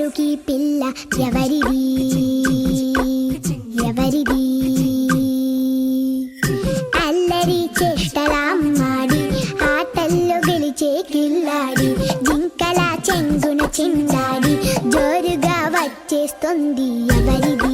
అల్లరికి పిల్ల ఎవరిది ఎవరిది అల్లరి చేష్టలామ్మాడి ఆటల్లో గెలిచే కిల్లాడి జింకల చెంగున చిందాడి జోరుగా వచ్చేస్తుంది ఎవరిది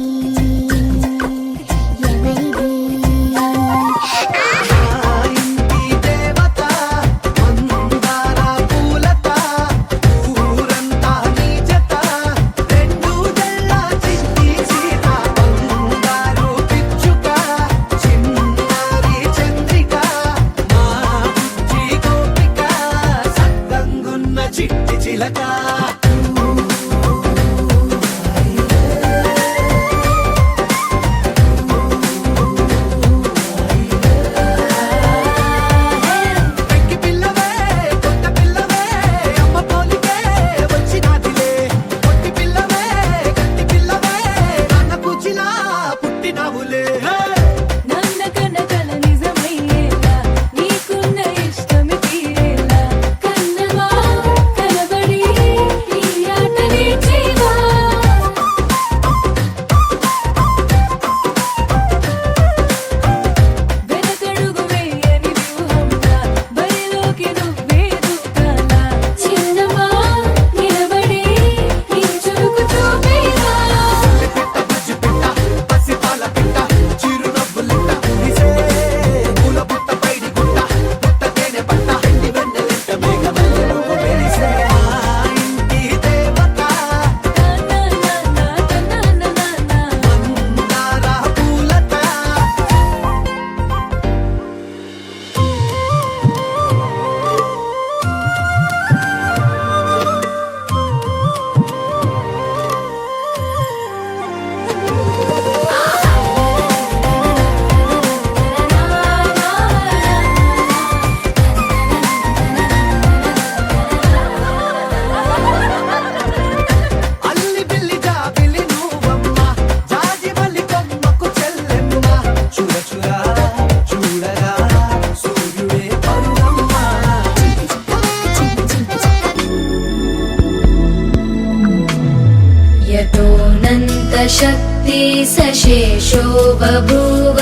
शक्ति सशेषो बभूव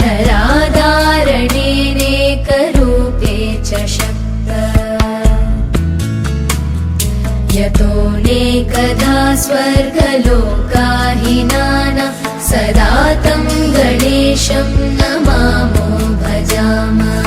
नराधारणेनेकरूपे च शक्तः यतोऽनेकधा स्वर्गलोकाहिनानां सदा तं गणेशं नमामो भजामः।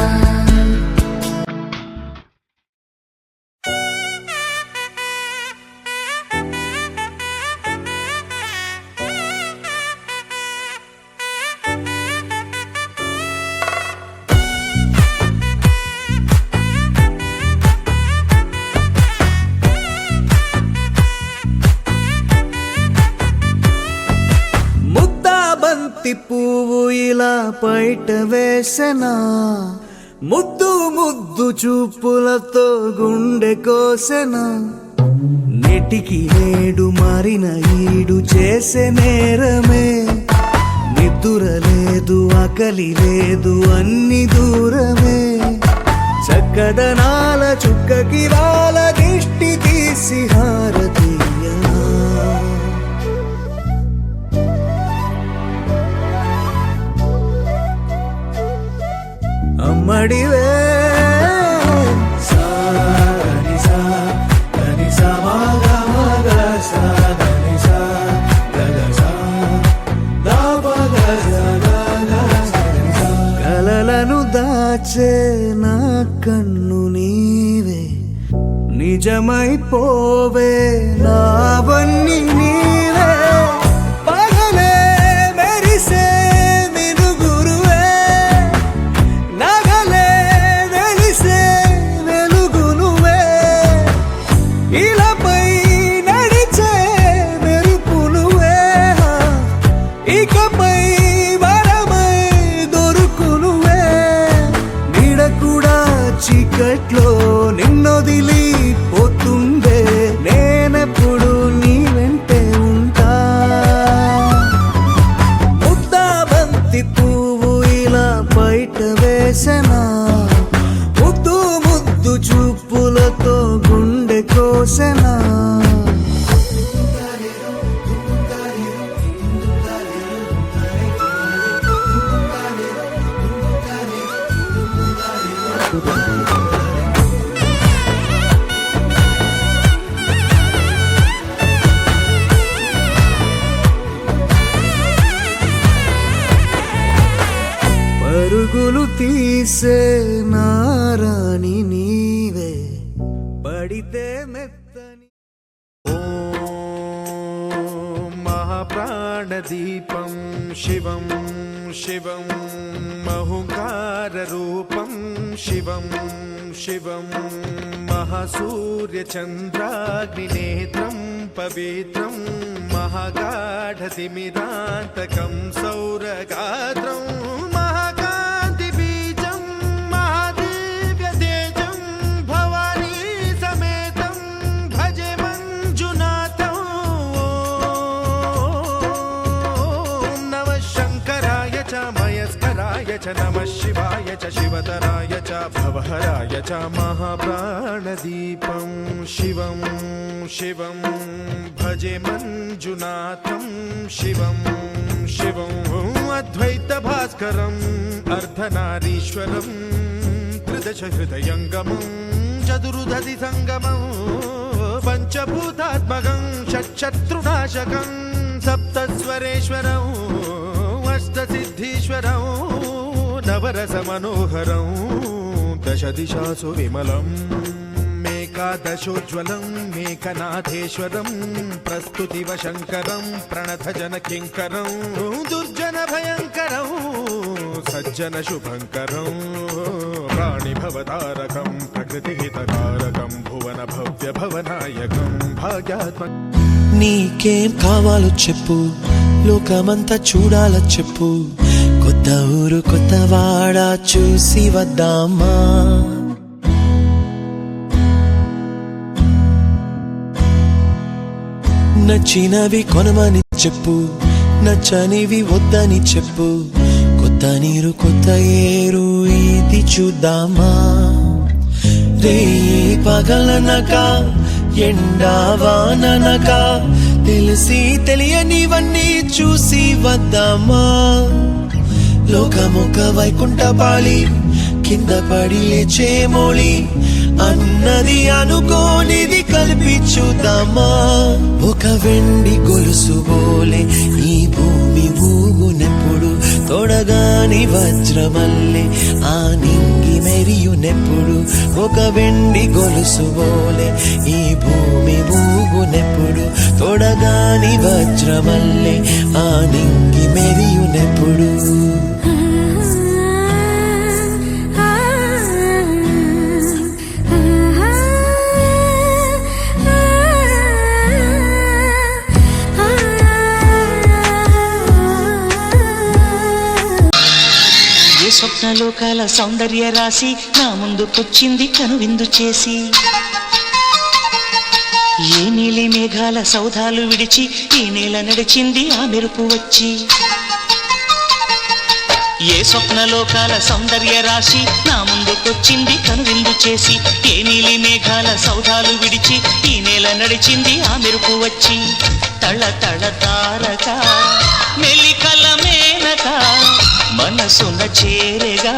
పువ్వు ఇలా పైట వేసనా ముద్దు ముద్దు చూపులతో గుండె కోసెనా నెటికి నేడు మారిన ఈడు చేసే నేరమే నిద్ర లేదు ఆకలి లేదు అన్ని దూరమే చక్కదనాల చుక్కకి రాల దిష్టి తీసి హారతీయా అమ్మడివే కలలను దాచే నా కన్ను నీవే నిజమైపోవే నావన్నీ నీవే పగలే మెరిసే మినుగురువే నగలే వెలిసే వెలుగు నువ్వే ఇలాపై నడిచే మెరుపు నువ్వే ఇకపై వరమై దొరుకు నువ్వే నీడ కూడా చీకట్లో నిన్నొదిలి పోతుందే నేనెప్పుడు महाप्राणदीपं शिवं शिवं महुकाररूपं शिवं शिवं महासूर्यचन्द्राग्निनेत्रं पवित्रं महागाढतिमिरान्तकं सौरगात्रं महाकान्तिबीजं महादिव्यतेजं भवानी समेतं भजे मञ्जुनाथं ॐ नमः शङ्कराय च मयस्कराय च नमः शिवाय च शिवतराय च भवहराय च महाप्राणदीपं शिवं शिवं भजे मञ्जुनाथं शिवं शिवं अद्वैतभास्करम् अर्धनारीश्वरं त्रिदशहृदयङ्गमं चतुर्दधि सङ्गमं पञ्चभूतात्मकं षट्शत्रुनाशकं सप्तस्वरेश्वरं अष्टसिद्धीश्वरं नवरसमनोहरं दशदिशासु विमलम् एकादशोज्ज्वलं मेकनाथेश्वरं प्रस्तुतिवशङ्करं प्रणतजनकिङ्करं दुर्जनभयङ्करं सज्जनशुभङ्करं प्राणिभवतारकं प्रकृतिहितकारकं भुवनभव्यभवनायकं भाग्यात्मकं నీకేం కావాలో చెప్పు, లోకమంతా చూడాలో చెప్పు, కొత్త ఊరు కొత్త వాడ చూసి వద్దామా. నచ్చినవి కొనమని చెప్పు, నచ్చనివి వద్దని చెప్పు, కొత్త నీరు కొత్త ఏరు ఇది చూద్దామా. రే పగలనక ఎండావాననక తెలిసి తెలియనివన్నీ చూసి వద్దామా. లోకమొక వైకుంఠపాళి, కింద పడి లేచే మోళి, అన్నది అనుకోనిది కలిపి చూద్దామా. ఒక వెండి గొలుసు బోలే ఈ భూమి ఊగునెప్పుడు, తొడగాని వజ్రమల్లే ఆ నింగి మెరియునెప్పుడు. ఒక వెండి గొలుసు బోలే ఈ భూమి ఊగునెప్పుడు, తొడగాని వజ్రమల్లే ఆ నింగి మెరియునెప్పుడు. స్వప్నలోకాల సౌందర్య రాశి నా ముందుకొచ్చింది కనువిందు చేసి. ఏ నీలి మేఘాల సౌధాలు విడిచి ఈ నేల నడిచింది ఆ మెరుపు వచ్చి. ఏ స్వప్నలోకాల సౌందర్య రాశి నా ముందుకొచ్చింది కనువిందు చేసి. ఏ నీలి మేఘాల సౌధాలు విడిచి ఈ నేల నడిచింది ఆ మెరుపు వచ్చి. తళ తళ తారక మెలికల మేనక మనసున చేరగా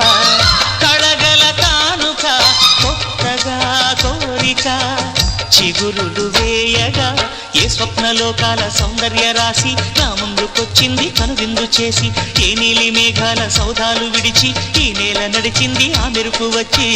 కళగల కానుక కొత్తగా కోరిక చిగురులు వేయగా. ఏ స్వప్నలోకాల సౌందర్య రాశి నా ముందుకొచ్చింది కనువిందు చేసి. ఏ నీలి మేఘాల సౌధాలు విడిచి ఈ నేల నడిచింది ఆ మెరుపు వచ్చి.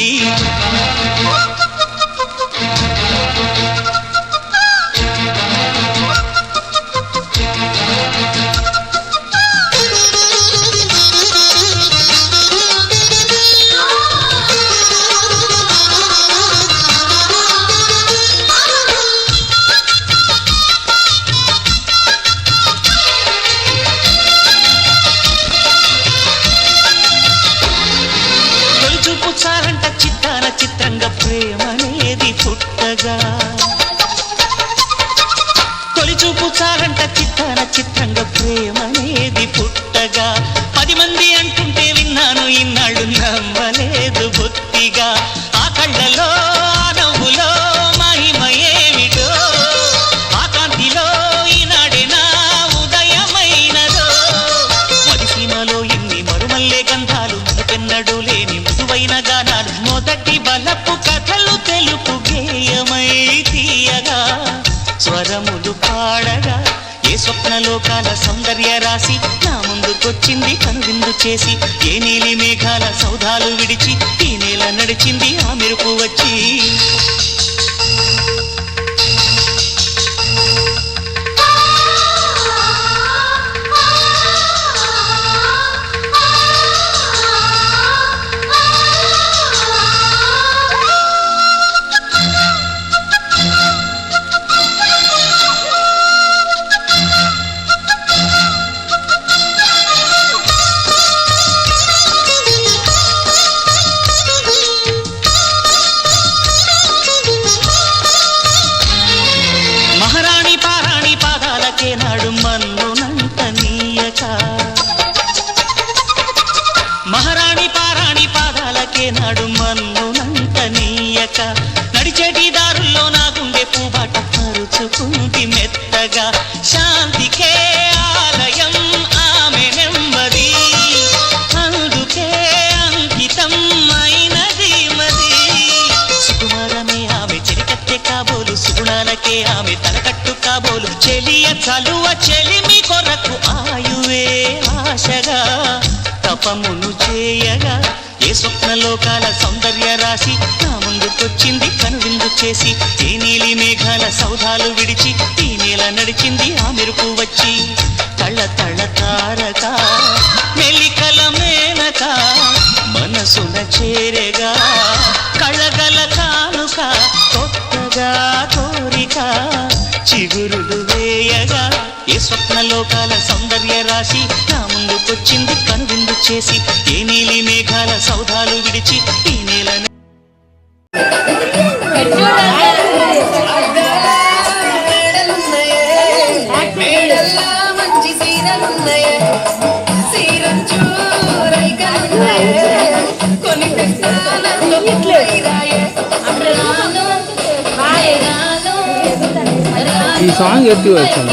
చిత్రంగా ప్రేమనేది పుట్టగా, తొలి చూపు చాలంట చిత్తాన చిత్రంగా ప్రేమనేది పుట్టగా. 10 మంది అంటుంటే విన్నాను ఇన్నాళ్ళు నమ్మలేదు బొత్తిగా. ఆ కళ్ళలో ఆ నవ్వులో మహిమ ఏమిటో, ఆ కాంతిలో ఈనాడే నా ఉదయమైనదో. మదిసీమలో ఎన్ని మరుమల్లే గంధాలు, మునుపెన్నడూ లేని మృదువైన గానాలు, మొదటి బలపు కథలు తెలుపు గేయమై తీయగా స్వరములు పాడగా. ఏ స్వప్నలోకాల సౌందర్య రాశి నా ముందుకొచ్చింది కనువిందు చేసి. ఏ నీలి మేఘాల సౌధాలు విడిచి ఈ నేల నడిచింది ఆ మెరుపు వచ్చి. తోడగా శాంతికే ఆలయం ఆమె నెమ్మది అందుకే అంకితం అయినది మది సుకుమారమే ఆమె చెలికత్తె కాబోలు సుగుణాలకే ఆమె తలకట్టు కాబోలు చెలియ చలువ చెలిమి కొరకు ఆయువే ఆశగా తపమును చేయగా ఏ స్వప్నలోకాల సౌందర్య రాశి నా ముందుకొచ్చింది కనువిందు చేసి ఏ నీలి మేఘాల సౌధాలు విడిచి ఈ నేల నడిచింది ఆ మెరుపు వచ్చి తళ్ళ తళ్ళ తారక మెలికల మేనక మనసున చేరగా కళగల కానుక కొత్తగా కోరిక చిగురులు వేయగా ఏ స్వప్నలోకాల సౌందర్య రాశి నా ముందుకొచ్చింది కనువిందు చేసి ఏ నీలి మేఘాల సౌధాలు విడిచి ఈ నేల ఈ సాంగ్ ఎత్తి వచ్చాను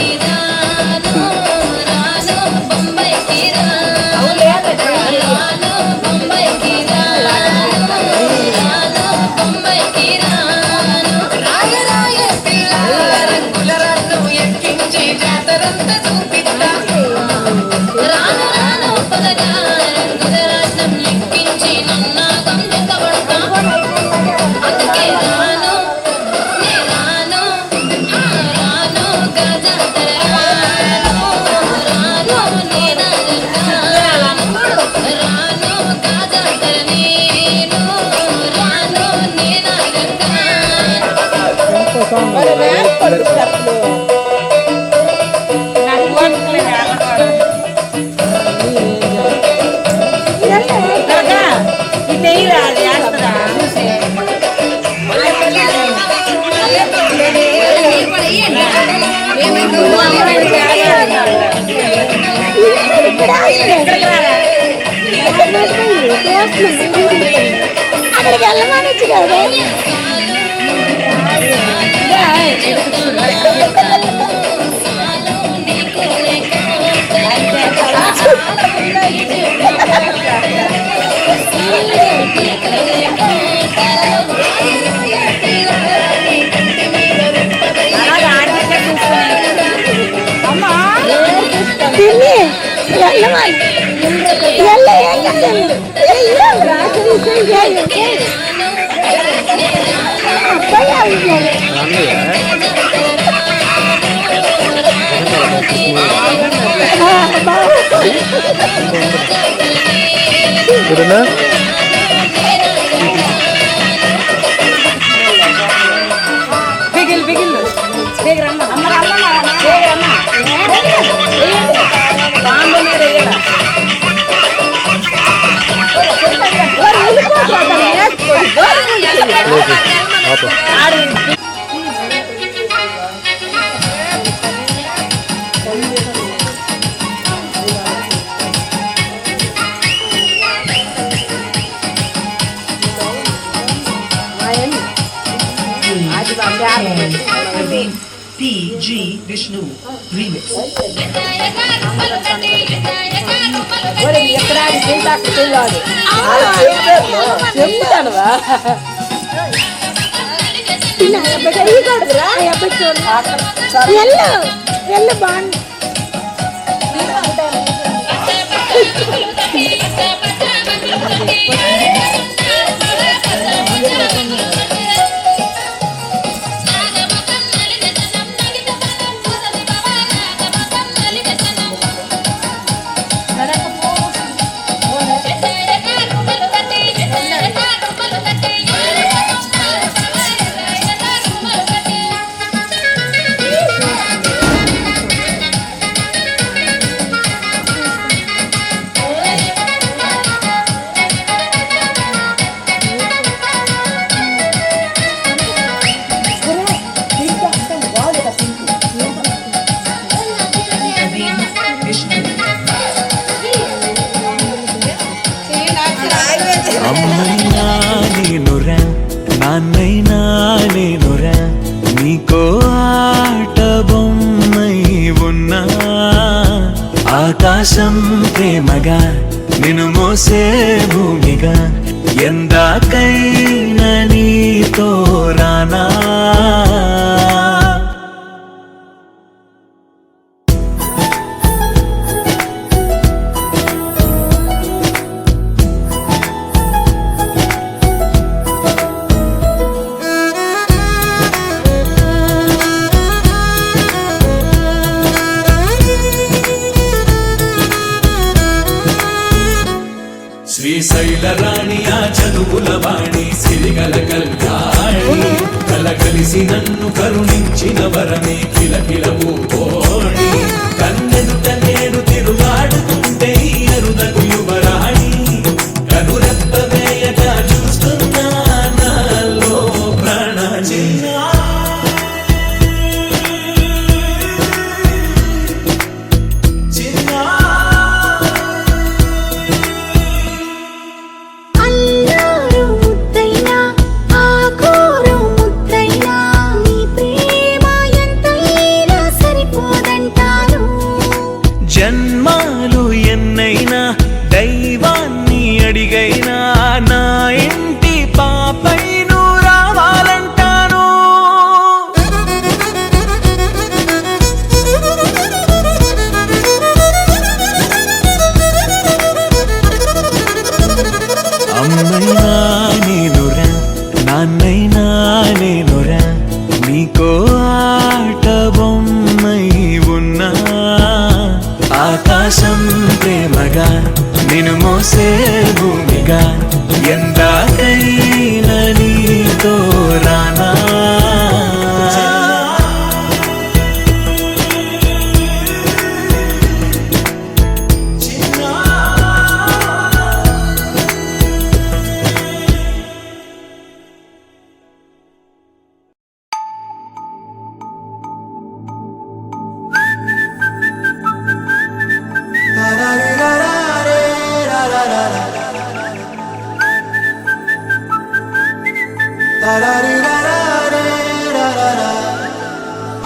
అక్కడికి వెళ్ళమనొచ్చు కదా PG Vishnu remix. వెళ్ళ బాగుంది అమ్మైనా నేనురా నాన్నైనా నేనురా నీకో ఆట బొమ్మ ఆకాశం ప్రేమగా నిన్ను మోసే భూమిగా ఎందాకైనా నీతో రానా శ్రీశైల రాణి ఆ చదువుల వాణి సిరిగల కల్యాణి కలగలిసి నన్ను కరుణించిన వరమే కిలకిలవు కోణి కన్నెదుట నేను తిరుగాడుతుంటే అరుదకు యువరాణి కనురెప్పవేయగా చూస్తున్నా నాలో ప్రాణ అల్లారు ముద్దైనా ఆకోరు ముద్దైనా నీ ప్రేమ ఎంతైనా సరిపోదంటాను. జన్మాలు ఎన్నైనా దైవాన్ని అడిగైనా నా ఇంటి పాపై నువ్వు రావాలంటాను. అమ్మైనా నేనురా నాన్నైనా నేనురా నీకో ఆట బొమ్మై ఉన్నా ఆకాశం ప్రేమగా నిన్ను మోసే భూమిగా ఎందాకైనా నీతో రానా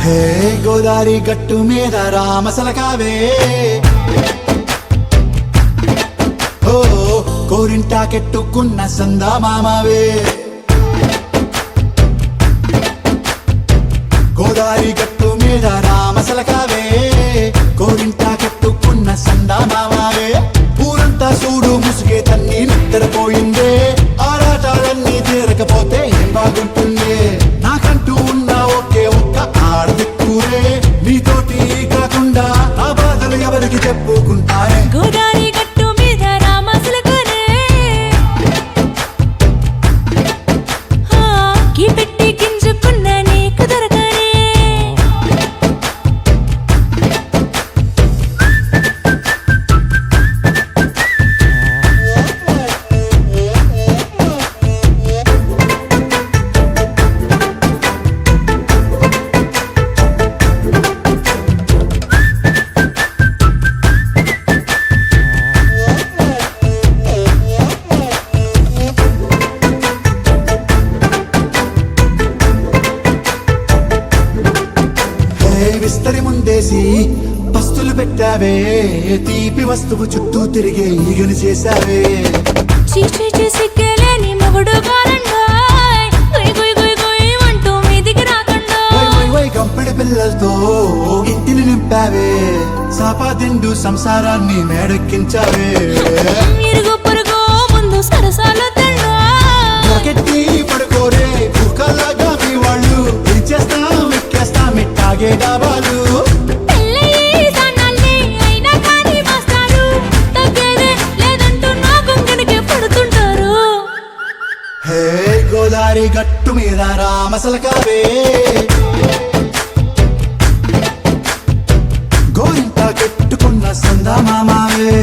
హే గోదారి గట్టు మీద రామసలకావే ఓ కోరింటా కెట్టుకున్న సందా మామావే గోదారి గట్టు మీద రామసలకావే కోరింటా కెట్టుకున్న సందా మామావే ఊరంతా చూడు ముసుగే తన్ని నిద్రపోయిందే ఆరాటాలన్నీ తీరకపోతే ఏం బాగుంటుంది నాకంటూ ఉన్న ఒకే ఒక్క ఆడదిక్కురే నీతోటి కాకుండా ఆ బాధలు ఎవరికి చెప్పుకుంటారే గోదారి గట్టు మీద రామసలకనే కీ పెట్టి గింజుకున్న నీకు దొరకనే విస్తరి ముందేసి పస్తులు పెట్టావే తీపి వస్తువు చుట్టూ తిరిగే ఈగను చేశావే చీచీ చేసి కేలేని మొగుడు గారండాయ్ గుయ్ గుయ్ గుయ్ గుయ్ అంటూ మీదికి రాకండా కంపెడి పిల్లలతో ఇంటిని నింపావే సాపాదిండు సంసారాన్ని మేడెక్కించావే ఇరుగు పొరుగు ముందు సరసాలు తెల్లా జాకెట్టి పడుకోరే కుక్కలాగా మీ వాళ్ళు ఏం చేస్తాం ఎక్కేస్తాం ఇట్టాగే డాబాలు పెళ్ళయి సన్నాల్ని అయినా కానీ మాస్టారు తగ్గేదే లేదంటూ నా గుంగడికి పడుతుంటారు హే గోదారి గట్టు మీద రామసలకావే గోరింటా కెట్టుకున్న సందా మామావే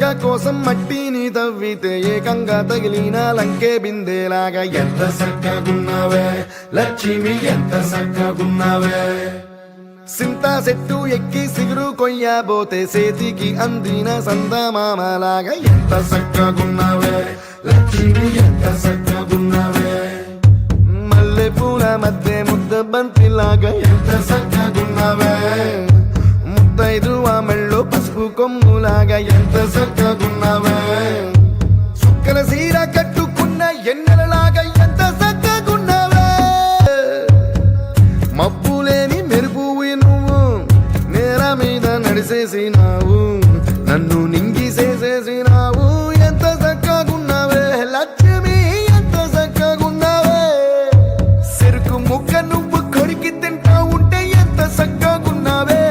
జాగ కోసం మట్టిని తవ్వితే ఏకంగా తగిలిన లంకే బిందేలాగా ఎంత సక్కగున్నావే లక్ష్మి ఎంత సక్కగున్నావే సింతా చెట్టు ఎక్కి సిగురు కొయ్యబోతే చేతికి అందిన సందమామలాగా ఎంత సక్కగున్నావే లక్ష్మి ఎంత సక్కగున్నావే మల్లె పూల మధ్య ముద్ద బంతిలాగా ఎంత సక్కగున్నావే ముద్దైదు మెళ్ళో పసుపు కొమ్ములాగా ఎంత సక్కగున్నావే సుక్కల సీర కట్టుకున్న ఎన్నెలలాగా ఎంత సక్కగున్నావే మబ్బులేని మెరుపువి నువ్వు నేల మీద నడిసేసినావు నన్ను నింగిసేసేసినావు ఎంత సక్కగున్నావే లక్ష్మి ఎంత సక్కగున్నావే చెరుకు ముక్క నువ్వు కొరికి తింటా ఉంటే ఎంత సక్కగున్నావే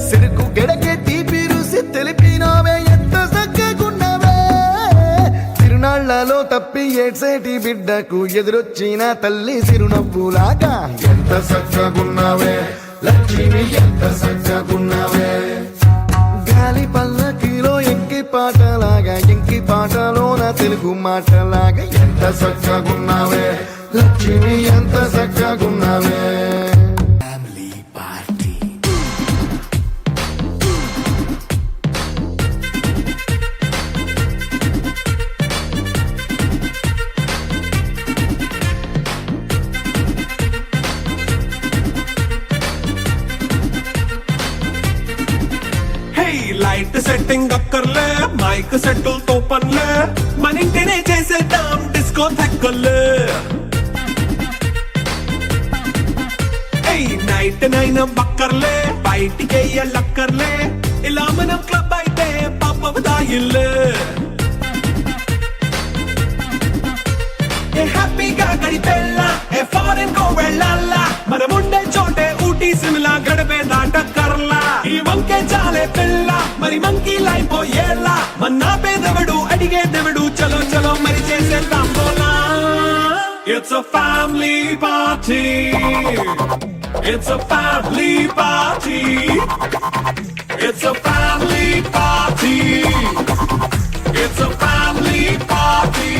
చెరుకు గెడకే తీపి రుసి తెలిపినావే ఎంత సక్కగున్నావే తిరునాళ్లలో తప్పి ఏడ్సేటి బిడ్డకు ఎదురొచ్చిన తల్లి సిరునవ్వులాగా ఎంత సక్కగున్నావే లక్ష్మి ఎంత సక్కగున్నావే గాలి పల్లకిలో ఎంకి పాటలాగా ఎంకి పాటలోన తెలుగు మాటలాగా ఎంత సక్కగున్నావే లక్ష్మి ఎంత సక్కగున్నావే ఫ్యామిలీ పార్టీ లైట్ సెట్టింగ్ అక్కర్లే మైక్ సెట్టులతో పనులే మన ఇంటినే చేసేద్దాం డిస్కో థెక్కర్లే నైట్ నైన్ బక్కర్లే బయటికి వెయ్యక్కర్లే ఇలా మనం క్లబ్ అయితే పాపదాయిల్లే హ్యాపీగా గడిపెళ్ళ ఏ ఫారెన్ కో వెళ్ళాలా మనం ఉండే చోటే ఊటీ సిమ్లా గడిపే దాటక్కర్లా ఈ వంకే చాలే పిల్ల మరి మంకీ లైపోయేలా మన్నా పేదవడు అడిగే దేవుడు చలో చలో మరి చేసేద్దాం బోలా It's a family party. It's a family party. It's a family party. It's a family party.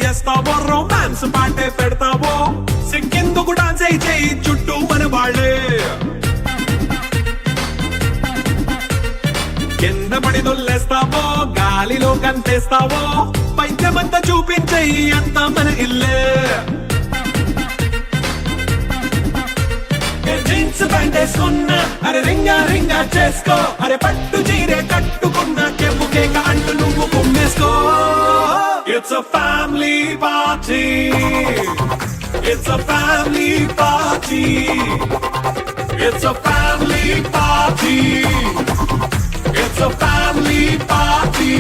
చేస్తావో రొమాన్స్ పాటే పెడతావో సిక్కెందుకు డాన్స్ అయి చేయి చుట్టూ మన వాళ్ళే కింద పడి దొల్లేస్తావో గాలిలో కంతేస్తావో పైద్యమంతా చూపించేయి అంతా మన ఇల్లే జీన్స్ ప్యాంట్ వేసుకున్నా అరే రింగా రింగా చేసుకో అరే పట్టు చీరే కట్టుకున్నా చెప్పుకే కాంటు నువ్వు కుమ్మేసుకో It's a family party. It's a family party. It's a family party. It's a family party.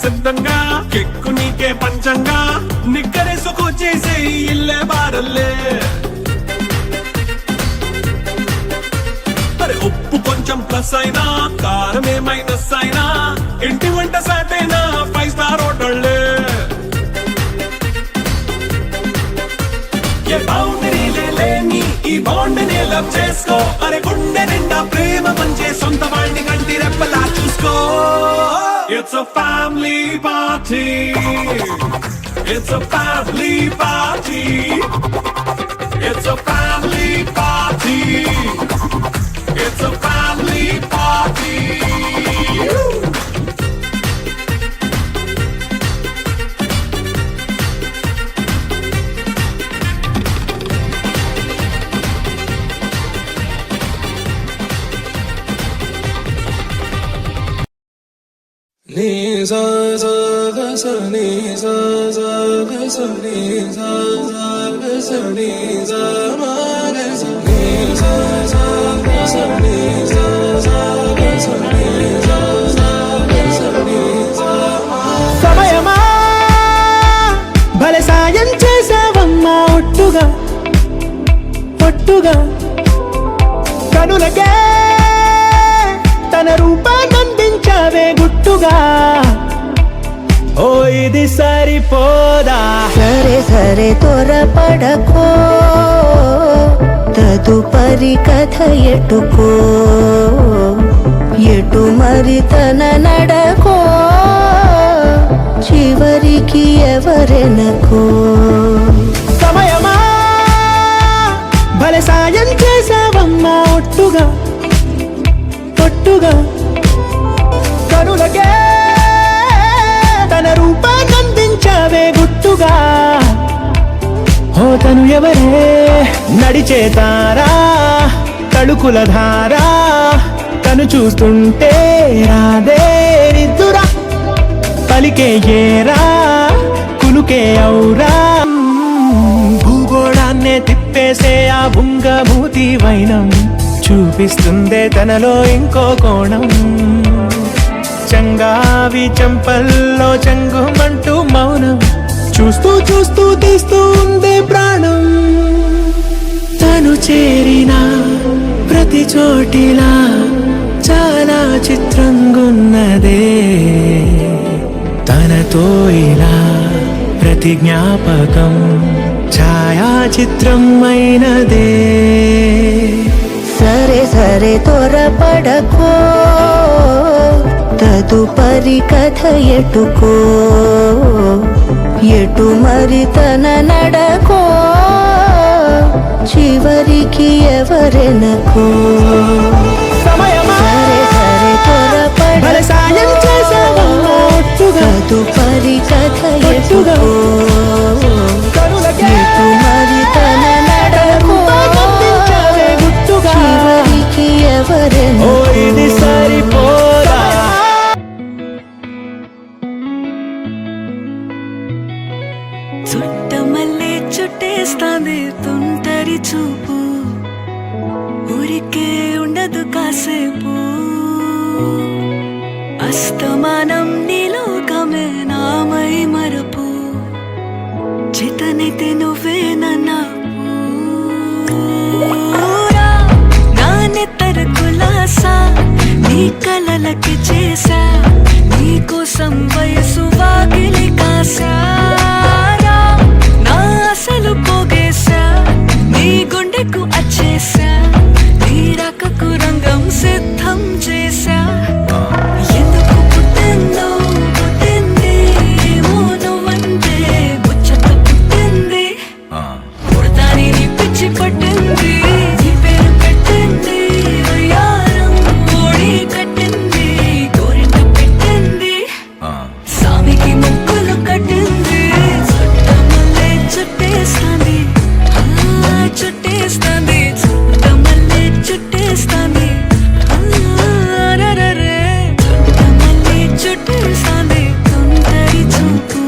సిద్ధంగా కెక్కు నీకే పంచంగా నిక్కరేసుకు చేసే ఇల్లే బారల్లే అరే ఉప్పు కొంచెం ప్లస్ అయినా కారమే మైనస్ అయినా ఇంటి వంట సాటైనా 5 స్టార్ హోటళ్ళే ఏ బౌండరీలే లేని ఈ బాండ్ ని లవ్ చేసుకో అరే గుండె నిండా ప్రేమ మంచే సొంత వాడిని కంటి రెప్పలా చూసుకో It's a family party. It's a family party. It's a family party. It's a family party. సమయమా భలే సాయం చేసావమ్మా ఒట్టుగా ఒట్టుగా కనులకే తన రూపాన్నందించావే గుట్టుగా ఓ ఇది సరిపోదా సరే సరే త్వరపడకో తదుపరి కథ ఎటుకో ఎటు మరి తన నడకో చివరికి ఎవరెనకో సమయమా భలే సాయం చేసావమ్మా ఒట్టుగా ఒట్టుగా కనులకే తన రూపాన్నందించావే గుట్టుగా ఓ తను ఎవరే నడిచే తారా తళుకుల ధారా తను చూస్తుంటే రాదే నిద్దురా పలికే ఏరా కులుకే ఔరా భూగోళాన్నే తిప్పేసే ఆ బుంగమూతి వైనం చూపిస్తుందే తనలో ఇంకో కోణం చంగావి చంపల్లో చంగుమంటూ మౌనం చూస్తూ చూస్తూ తీస్తూ ఉందే ప్రాణం తను చేరిన ప్రతి చోటిలా చాలా చిత్రంగున్నదే తనతో ఇలా ప్రతి జ్ఞాపకం ఛాయాచిత్రం అయినదే సరే సరే త్వరపడకో తదుపరి కథ ఎటుకో ఎటు మరి తన నడకో చివరికి ఎవరెనకో సమయమా సరే సరే భలే సాయం చేసావమ్మా ఒట్టుగా తదుపరి కథ ఒట్టుగా ఎటుకో కనులకే ఎటు మరి తన నడకో రూపాన్నందించావే గుట్టుగా చివరికి ఓ ఎవరెనకో ఇది సరిపోదా చుట్టమల్లే చుట్టేస్తాంది తుంటరి చూపు ఊరికే ఉండదు కాసేపు అస్తమానం నీలోకమే నామై మరపు చేతనైతే నువ్వే నన్నూరా నా నెత్తర కులాసా నీ కలలకి చేసా నీ కోసం వయసు వాకిలి కాసారా నా అసలు పోగేశా నీ గుండెకు అచ్చేసా నీ రకకు రంగం సిద్ధం చేసా ఎందుకు పుట్టిందో పుట్టింది ఏమో నువ్వంటే ముచ్చట పుట్టింది పుడతాని నీ పిచ్చి పట్టింది నీ పేరు పెట్టింది వయ్యారం ఓడి కట్టింది గోరింట పెట్టింది సామికి ముక్కులు కట్టింది చుట్టమల్లే చుట్టేస్తాంది చుట్టేస్తాంది చుట్టమల్లే చుట్టేస్తాంది రరరే చుట్టమల్లే చుట్టేస్తాంది తొందరి చూపు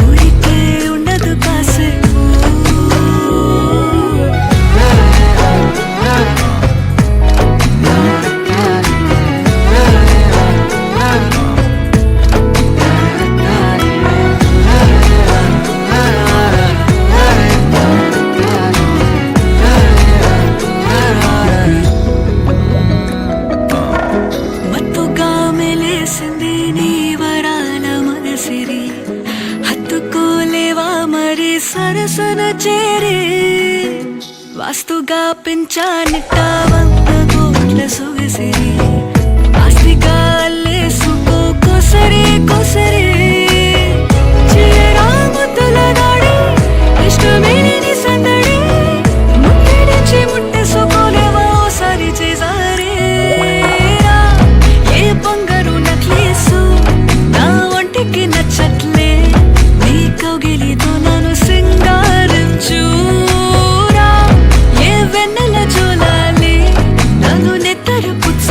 ఊరికే ఉండదు కాసేపు మత్తుగా మెలేసింది నీ వరాల మనసిరి హత్తుకోలేవా మరి సరసన చేరి వాస్తుగా పెంచానిట్ట 100 కోట్ల సొగసిరి ఆస్తిగా అల్లేసుకో కొసరి కొసరి చీరాముతుల దాడి ఇష్టమేని సందడి ముట్టడిచి ముట్టేసుకోలేవా ఓసారి చేసారి ఏ బంగారు నక్లీసు నా ఒంటికి నచ్చట్లే నీ కౌగిలితో నన్ను సింగారించురా ఏ వెన్నెల జోలాలి నన్ను నెత్తరు పుచ్చ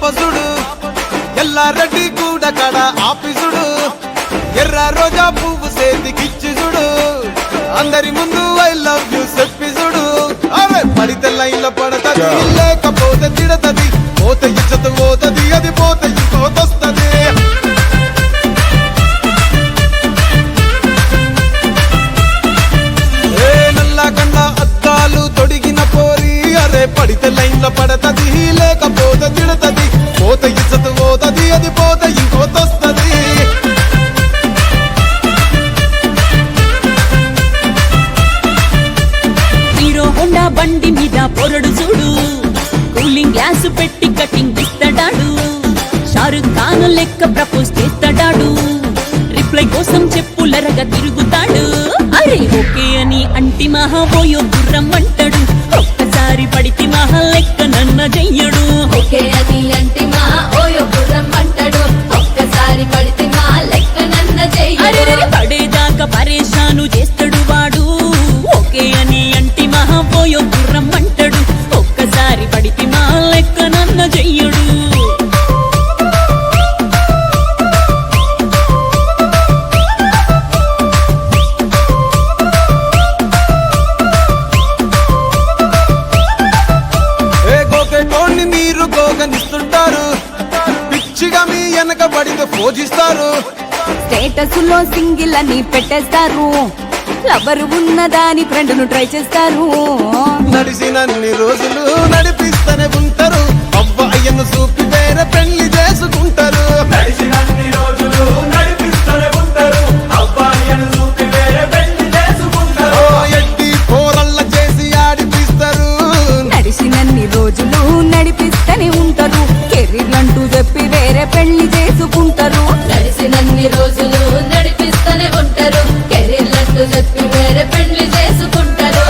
పాపసుడు ఎల్లారెడ్డి కూడా కడ ఆఫీసుడు ఎర్ర రోజా పువ్వు సేతికిచ్చి చూడు అందరి ముందు ఐ లవ్ యూ చెప్పి చూడు అవే పడితే లైన్లో పడతది లేకపోతే తిడతది పోతే ఇచ్చత పోతది అది పోతే ఇంకోతొస్తది నల్లగండ అద్దాలు తొడిగిన పోరి అరే పడితే లైన్లో పడతది లేకపోతే తిడతది పోతే ఇచ్చత పోతది అది పోతే ఇంకోతొస్తది హీరో హోండా బండి మీద పొరడు చూడు కూలింగ్ గ్లాస్ పెట్టి కటింగ్ ఇస్తాడాడు షారుఖ్ ఖాన్ లెక్క ప్రపోజ్ చేస్తాడాడు రిప్లై కోసం చెప్పులరగా తిరుగుతాడు అరే ఓకే అని అంటి మహా పోయో గుర్రం అంటాడు ఒక్కసారి పడితే మహా లెక్క నన్న చెయ్యడు ఓకే అని అంటే మా ఓయో గుర్రం అంటాడు ఒక్కసారి పడితే మా లెక్క నన్న చెయ్యడు పడేదాకా పరేషాను చేస్తాడు వాడు ఓకే అని అంటి మహా పోయో గుర్రం అంటాడు ఒక్కసారి పడితే మా లెక్క నన్న చెయ్యడు మీరు గోగనిస్తుంటారు పిచ్చిగా మీ వెనక పడితే పూజిస్తారు స్టేటస్ లో సింగిల్ అని పెట్టేస్తారు లవర్ ఉన్నదాని ఫ్రెండ్ ను ట్రై చేస్తారు నడిచినన్ని రోజులు నడిపిస్తూనే ఉంటారు అవ్వ అయ్యను చూపి వేరే పెళ్లి చేసుకుంటారు నడిచినన్ని రోజులు నడిపిస్తూనే ఉంటారు అబ్బాయిని చూపి వేరే పెళ్లి చేసుకుంటారు ఎట్టి పోరల్ల చేసి ఆడిపిస్తారు నడిచినన్ని రోజులు నడిపిస్తూనే ఉంటారు కెరీర్ అంటూ చెప్పి వేరే పెళ్లి చేసుకుంటారు నడిసినన్ని రోజులు నడిపిస్తూనే ఉంటారు కెరీర్లంటూ చెప్పి వేరే పెళ్లి చేసుకుంటారు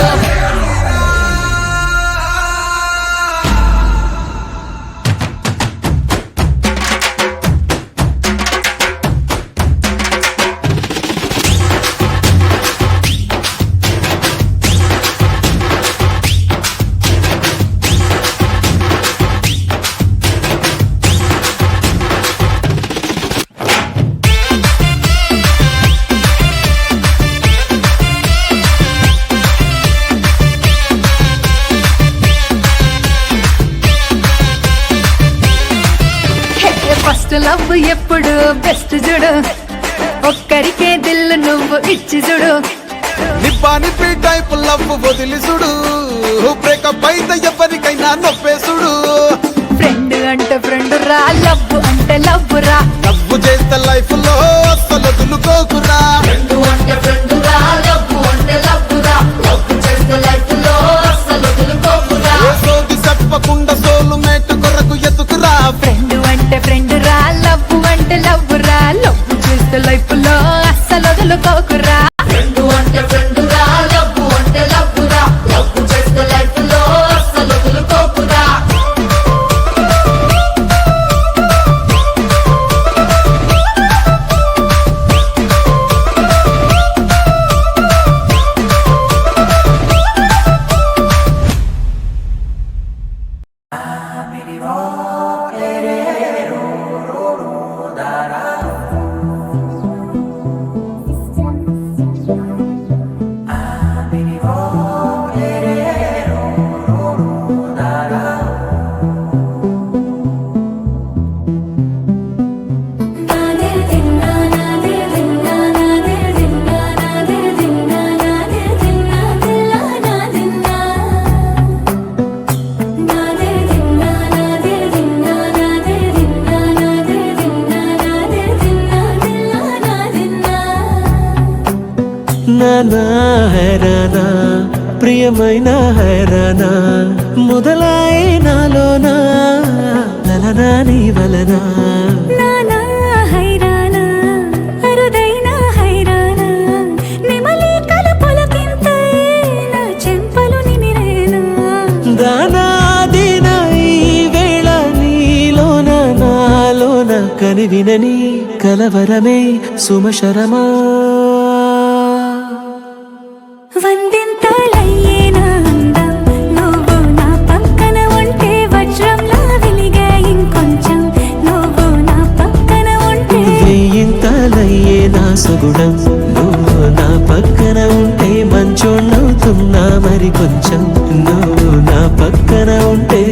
ఫస్ట్ లవ్ ఎప్పుడు బెస్ట్ చూడు ఒక్కరికే దిల్ నువ్వు ఇచ్చి చూడు నిబ్బా నిప్పి టైప్ లవ్ వదిలి చూడు బ్రేకప్ అయితే ఎవరికైనా నొప్పేసుడు ఫ్రెండ్ అంటే ఫ్రెండ్ రా లవ్ అంటే లవ్ రా లవ్ చేస్తే లైఫ్ లో అస్సలు దులుకోకురా ఫ్రెండ్ అంటే ఫ్రెండ్ రా లవ్ అంటే లవ్ రా లవ్ చేస్తే లైఫ్ లో అస్సలు వదులుకోకురా సోది చెప్పకుండా సోలు మేటు కొరకు ఎతుకురా ఫ్రెండ్ అంటే ఫ్రెండ్ రా లవ్ అంటే లవ్ రా లవ్ చేస్తే లైఫ్ లో అస్సలు వదులుకోకురా ఫ్రెండ్ అంటే ఫ్రెండ్ రా లవ్ అంటే లవ్ రా లవ్ చేస్తే లైఫ్ లో అస్సలు వదులుకోకురా నానా హైరానా ప్రియమైన హైరానా మొదలాయి నాలోనా లలనా నీ వలనా నానా హైరానా అరుదైన హైరానా నెమలి కలపలకింతై నా చెంపలు నిమిరేనా దానాదిన ఈ వేళ నీలోన నాలోన కనివినని కలవరమే సుమశరమా వందింతలయ్యేనా అందం నువ్వు నా పక్కన ఉంటే వజ్రంలా వెలిగే ఇంకొంచెం సుగుణం నువ్వు నా పక్కన ఉంటే మంచోణ్ణవుతున్నా మరి కొంచెం నువ్వు నా పక్కన ఉంటే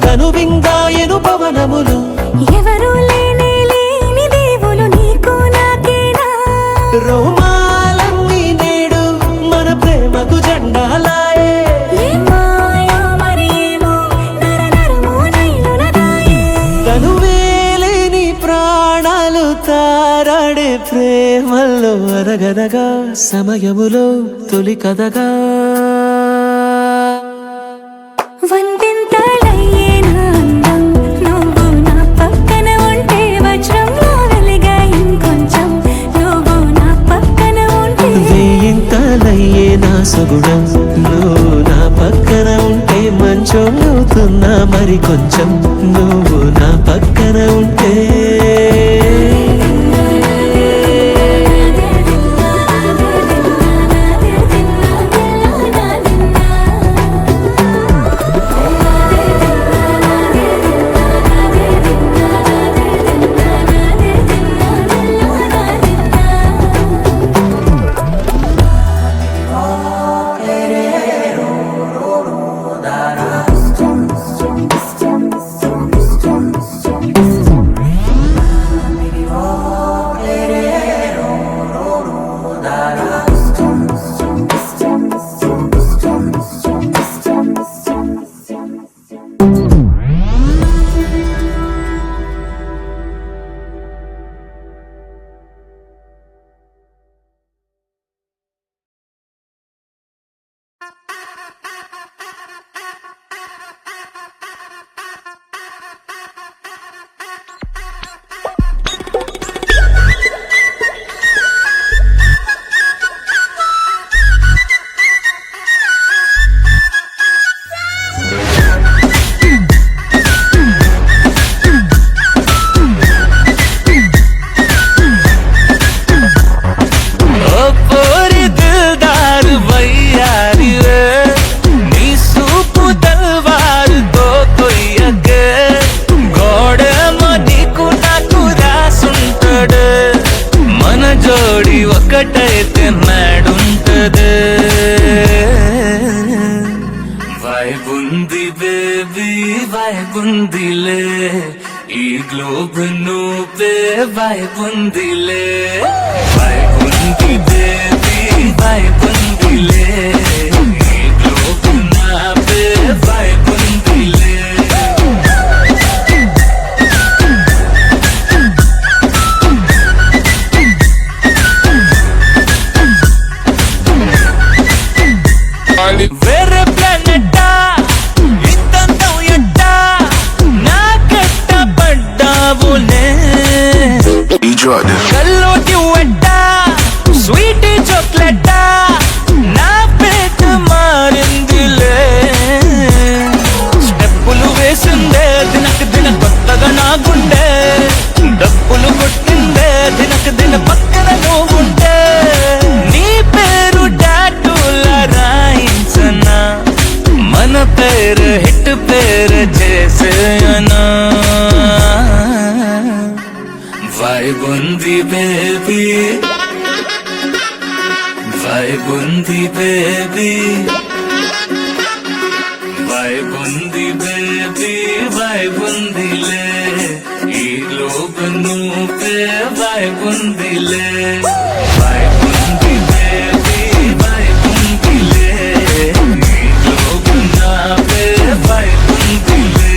కనువిందాయను పవనములు ఎవరు లేని దేవులు నీకు నాకేనా రోమాలన్నీ నేడు మన ప్రేమకు జెండాలాయే తనువేలేని ప్రాణాలు తారాడే ప్రేమల్లో అరగనగా సమయములో తొలి కథగా సుగుణం నువ్వు నా పక్కన ఉంటే మంచోళ్ళవుతున్నా మరి కొంచెం నువ్వు నా పక్కన ఉంటే ఒకటైతే నాడుంటదే వైబుంది బేబీ వైబుందిలే ఈ గ్లోబ్ నువ్వే వైబుందిలే వైబుంది బేబీ వైబుందిలే ఈ గ్లోబ్ నావే వైబుందిలే వేరే ప్లానెట్టా ఇంతంతం ఎట్టా నా కట్ట పడ్డావులే కల్లోటి వెట్టా స్వీట్ చాక్లెట్టా నా పేట మారిందిలే స్టెప్పులు వేసిందే దినకు దిన కొత్తగా నా గుండె డప్పులు కొట్టిందే దినకు దిన పక్కన నువ్వుంటే నీ పేరు టాటూల రాయించనా మన పేరు హిట్ పేరు చేసేయనా వైబ్ ఉంది బేబీ వైబ్ ఉంది బేబీ వైబ్ ఉంది బేబీ వైబ్ ఉందిలే ఈ లోకను పే వైబ్ ఉందిలే వైబ్ ఉంది బేబీ వైబ్ ఉందిలే ఈ లోకన పే వైబ్ ఉందిలే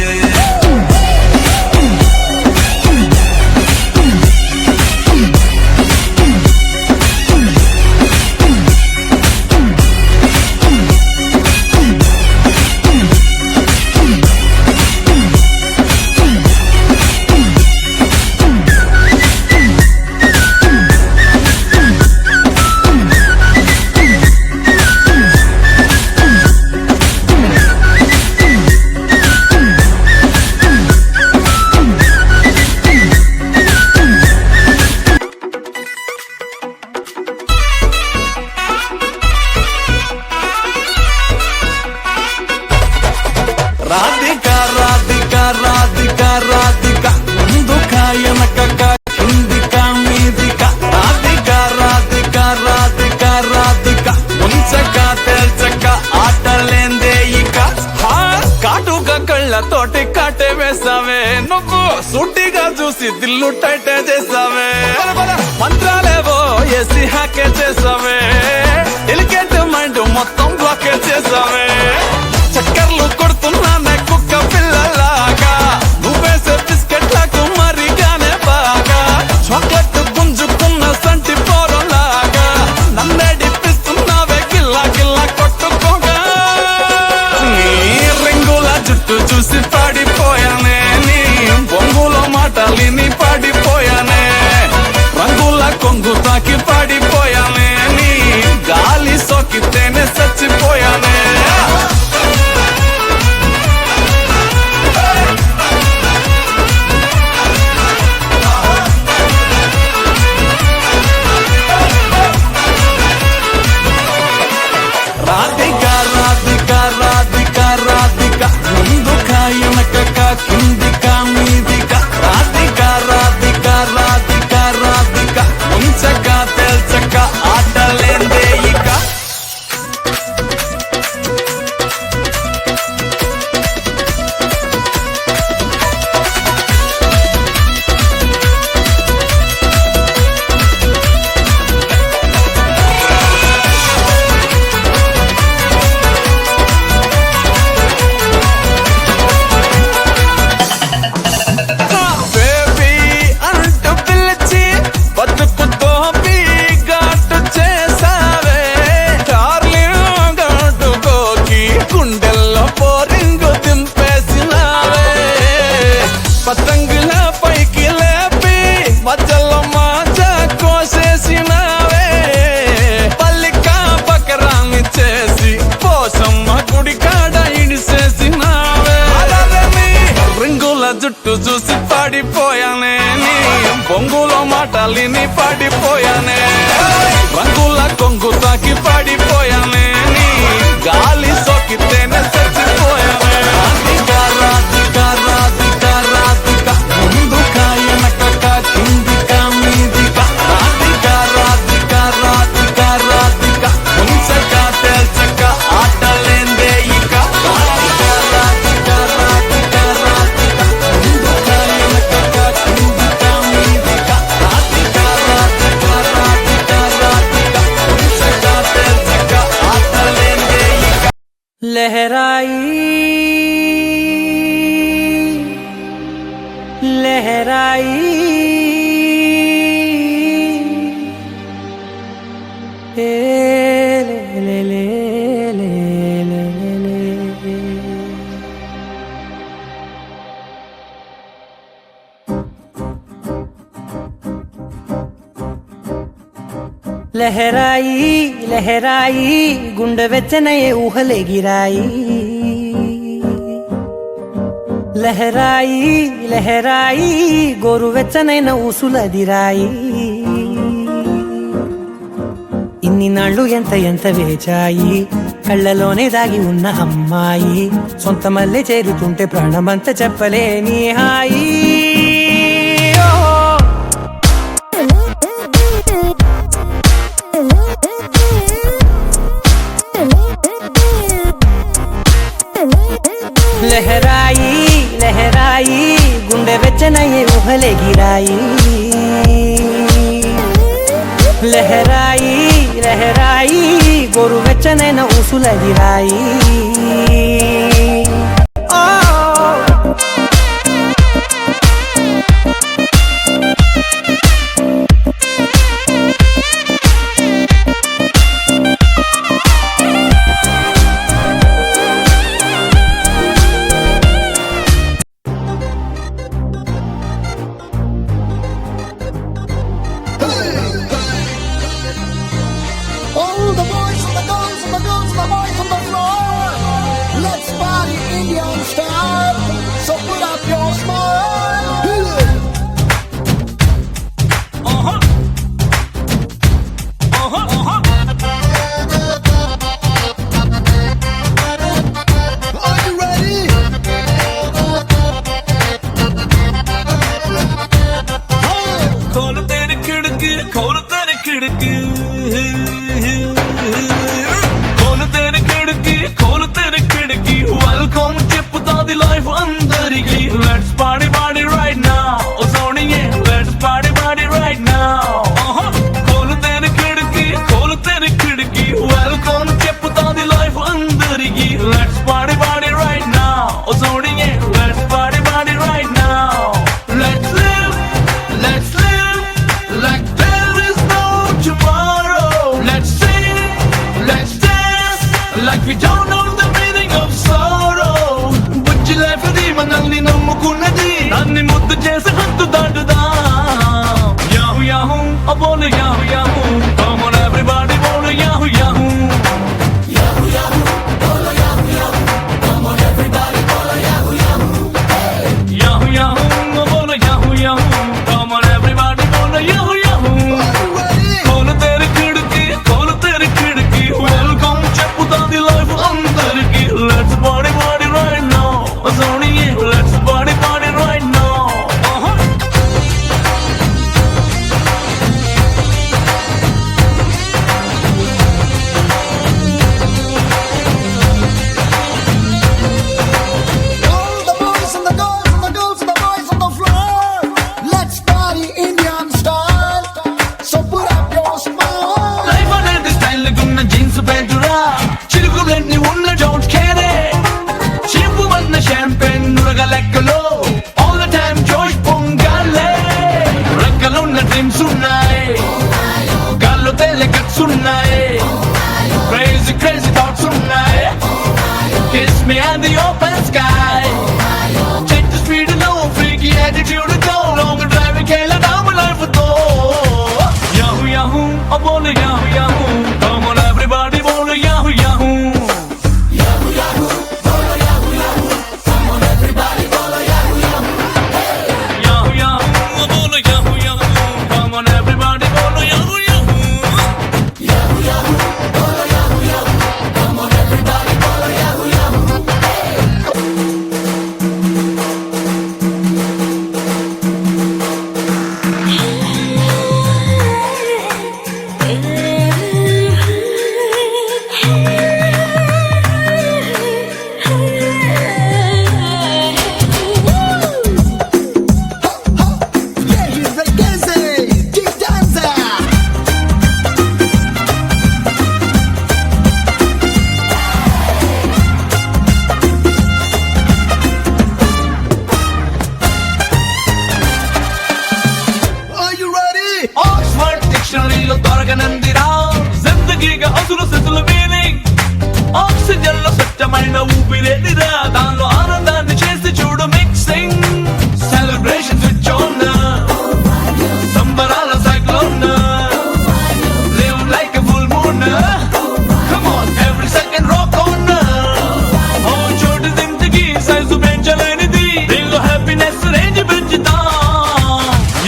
రాధిక రాధిక రాధిక రాధిక ముందుక వెనకక కిందిక మీదిక రాధిక రాధిక రాధిక రాధిక ముంచక తేల్చక ఆటలేందే ఇక కాటుక కళ్ళతోటి కాటే వేసావే నువ్వు సుట్టిగా చూసి దిల్లు టైట్ చేసావే మంత్రాలేవో ఏసి హ్యాకే చేసావే డెలికేట్ మైండ్ మొత్తం బ్లాకే చేసావే చక్కర్లు కొడుతున్నానే కుక్క పిల్లలాగా నువ్వేసే బిస్కెట్లకు మరిగానే బాగా చాక్లెట్ గుంజుకున్న సంటి పోరలాగా నన్నేడిపిస్తున్నావే గిల్లా గిల్లా కొట్టుకోగా నీ రింగుల జుట్టు చూసి పాడిపోయానే నీ బొంగులో మాటలిని పాడిపోయానే రంగుల కొంగు తాకి పాడిపోయానే నీ గాలి సోకితేనే చచ్చిపోయానే రాధిక రాధిక రాధిక రాధిక ముందుక వెనకక కిందిక మీదిక రాధిక రాధిక రాధిక రాధిక ముంచక తేల్చక ఆటలేందే ఇక బేబీ అంటూ పిలిచి బతుకుతో ఘాటు చేసావే డార్లింగ్ గట్టుకోకి గుండెల్లో పోరింగు దింపేసినావే పతంగుల పైకి లేపి మధ్యలో మాజా కోసేసినావే పల్లిక బకరాన్ని చేసి పోసమ్మ గుడి కాడ ఇడిసేసినావే రింగుల జుట్టు చూసి పాడిపోయానే నీ బొంగులో మాటలిని పాడిపోయానే రంగుల కొంగు తాకి పాడిపోయానే నీ గాలి సోకితేనే చచ్చిపోయానే రాధిక రాధిక రాధిక రాధిక ముందుక వెనకక కిందిక మీదిక రాధిక రాధిక రాధిక రాధిక ముంచక తేల్చక ఆటలేందే ఇక రాధిక రాధిక రాధిక రాధిక ముందుక వెనకక కిందిక మీదిక రాధిక రాధిక రాధిక రాధిక ముంచక తేల్చక ఆటలేందే ఇక लहराई लहराई ए ले ले ले ले ले ले लहराई लहराई गुंड వెచ్చనయే ఊహలే గిరాయి లహరాయి లహరాయి గోరు వెచ్చనైన ఊసులదిరాయి ఇన్ని నాళ్ళు ఎంత ఎంత వేచాయి కళ్ళలోనే దాగి ఉన్న అమ్మాయి సొంత మల్లె చేరుతుంటే ప్రాణమంతా చెప్పలేని హాయి ఓ. లహరాయి లహరాయి గుండె వెచ్చనయ్యే ఊహలెగిరాయి లహరాయి లహరాయి గోరు వెచ్చనైన ఊసులగిరాయి All the boys and the girls and the girls and the boys on the floor. Let's party Indian style. So put up your smile. Are you ready? खोल तेरी खिड़की खोल तेरी खिड़की खोल तेरी खिड़की खोल तेरी खिड़की वेलकम చెప్పుతా ది లైఫ్ అందరికి let's party party right now oh సోనియే let's party party right now खोल तेरी खिड़की खोल तेरी खिड़की वेलकम చెప్పుతా ది లైఫ్ అందరికి let's party party right now oh సోనియే let's party party right now let's live let's live like there is no tomorrow. Let's sing, let's dance like we don't know the meaning of sorrow. Bujji life di manalni nammukunnadi nanni muddu chesi hattu daatuda. Yahoo yahoo, I bole yahoo yahoo. Come on everybody bole yahoo yahoo. Yahoo yahoo, bole yahoo yahoo. Come on everybody bole yahoo yahoo. Yahoo yahoo, I bole yahoo yahoo. Come on everybody bole yahoo yahoo. खोल तेरी खिड़की खोल तेरी खिड़की welcome చెప్పుతా the life అందరికి let's party party right now సోనియే let's party party right now All the boys and the girls and the girls and the boys on the floor. Let's party Indian style. So put up your smile. Life అనేది style గున్న jeans ప్యాంటురా చిలుకులన్నీ ఉన్న don't care చింపు వన్న champagne నురగ లెక్కలో all the time జోష్ పొంగాలే రెక్కలున్న dreams ఉన్నాయి గాల్లో తేలే కట్స్ ఉన్నాయి క్రేజీ క్రేజీ థాట్స్ ఉన్నాయి kiss me and the open sky check the speed లో ఫ్రీకీ యాటిట్యూడ్ తో లాంగ్ డ్రైవింగ్ వెళ్ళడం లైఫ్ తో Yahoo yahoo, I bole yahoo yahoo. Come on everybody bole yahoo yahoo. Yahoo yahoo, bole yahoo yahoo. Come on everybody bole yahoo yahoo. Yahoo yahoo, I bole yahoo yahoo. Come on everybody bole yahoo yahoo. Yahoo yahoo, bole yahoo yahoo. Come on everybody bole yahoo yahoo. Oxford డిక్షనరీలో దొరకనందిరా జిందగీగా అసలు సెసులు meaning oxygen లో స్వచ్ఛమైన ఊపిరేదిరా దానిలో ఆనందాన్ని చేసి చూడు mixing celebration switch on సంబరాల cyclone live like a full moon come on every second rock on ఓ చోటు జిందగీ size పెంచలేనిది దీనిలో హ్యాపీనెస్ రేంజ్ పెంచుతా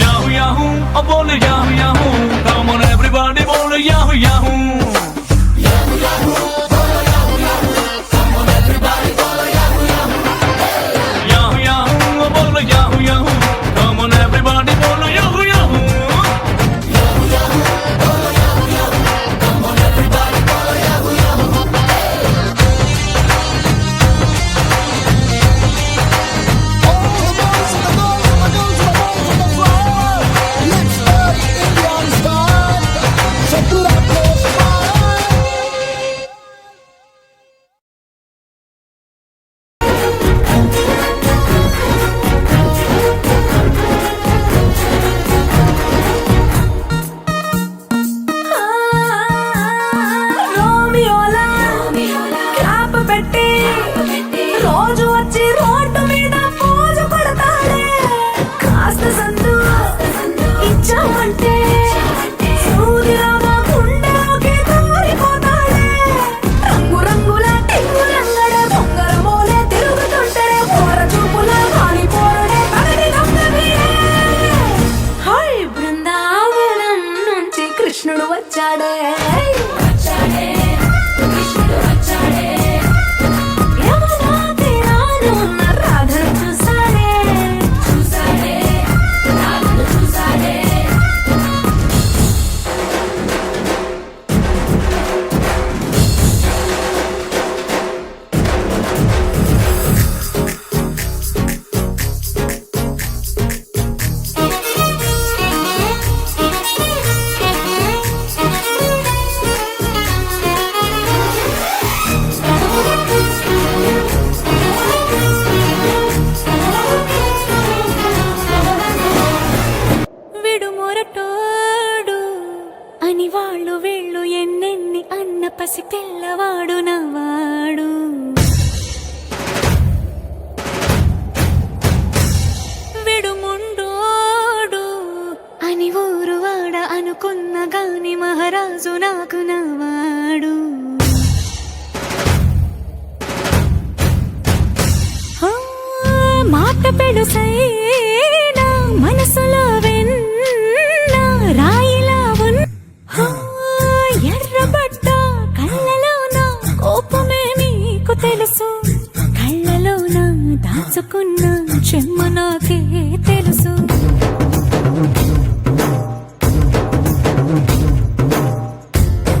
Yahoo yahoo, I bole yahoo yahoo. Come on everybody bole yahoo yahoo. Yahoo yahoo, bole yahoo మాట పెడుసైనా మనసులో వెన్న రాయిలా ఎర్రబడ్డ కళ్ళలోన కోపమే నీకు తెలుసు కళ్ళలోన దాచుకున్న చెమ్మ నాకే తెలుసు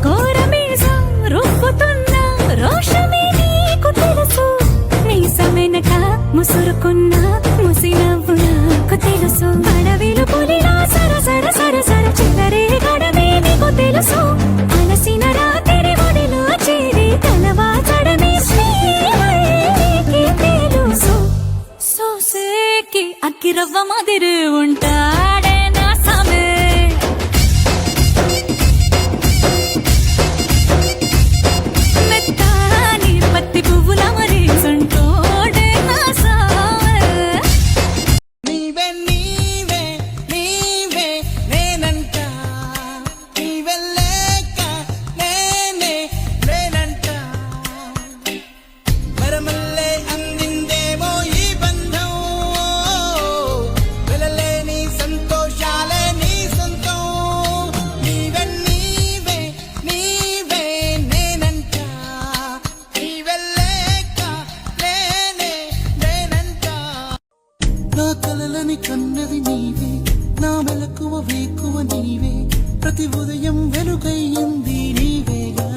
కోరమీసం రుబ్బుతున్న రోషమే నీకు తెలుసు మీసమెనక ముసురుకున్న ముసినవ్వు నాకు తెలుసు అడవిలు పులిలా సరసర సరసర చిల్లరే గడమే నీకు తెలుసు అలసిన రాత్రి ఒడిలో చేరి తలవాచడమే శ్రీవల్లికి తెలుసు సోసేకి అక్కిరవ్వ మాదిరి ఉంటాడే నా సమే మెత్తాని పత్తి పువ్వుల మరి సంటోడే నా సామే నీవే నీవే నీవే నేనంట నీవే లేక నేనే నేనంట మరమల్లే అందిందేమో ఈ బంధం వెలలేని సంతోషాలే నీ సొంతం నీవే నీవే నీవే నేనంట నీవే లేక నేనే నేనంట నా కలలని కన్నది నీవే నా మెలకువ వేకువ నీవే ప్రతి ఉదయం వెలుగయ్యింది నీవేగా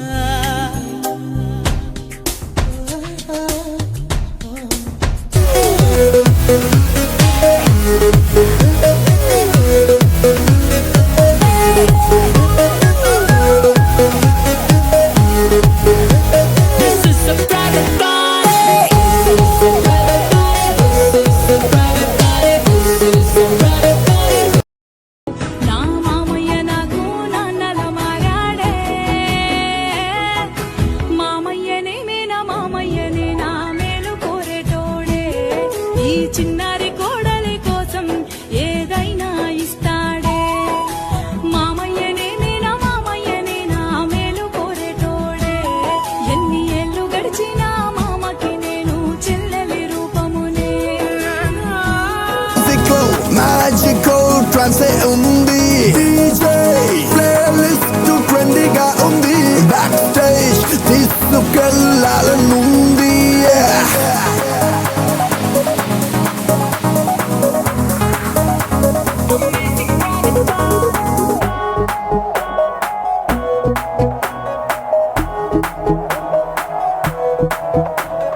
నా మామయ్య నాకు నాన్నల మారాడే మామయ్యనే నా మామయ్యనే నా మేలు కోరేటోడే ఈ చిన్నారి కోడలి కోసం ఏదైనా ఇస్తాడే మామయ్యనే నా మామయ్యనే నా మేలు కోరేటోడే ఎన్ని ఏళ్ళు గడిచినా మామకి నేను చెల్లెలి రూపమునే మ్యాజికల్ ట్రాన్సే ఉంది DJ ప్లేలిస్ట్ ట్రెండీగా ఉంది బ్యాక్ స్టేజ్ తీసుకెళ్ళాలనుంది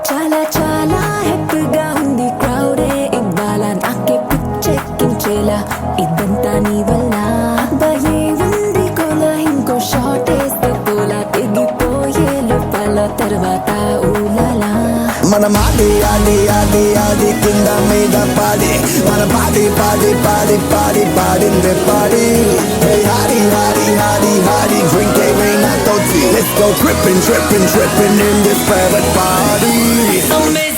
చాలా చాలా హ్యాపీగా ఉంది క్రౌడే ఇవాళ నాకే పిచ్చెక్కించేలా ఇదంతా నీ వల్ల అబ్బాయే ఉంది కోలా ఇంకో షాట్ వేస్తే పోలా తెగిపోయే లోపల తర్వాత ఊలాలా మన మాది ఆది ఆది ఆది కింద మీద పాడి మన పాడి పాడి పాడి పాడి పాడిందే పాడి Hey Hardy Hardy Hardy Hardy drink a rain I go Let's go tripping tripping tripping in this private party So miss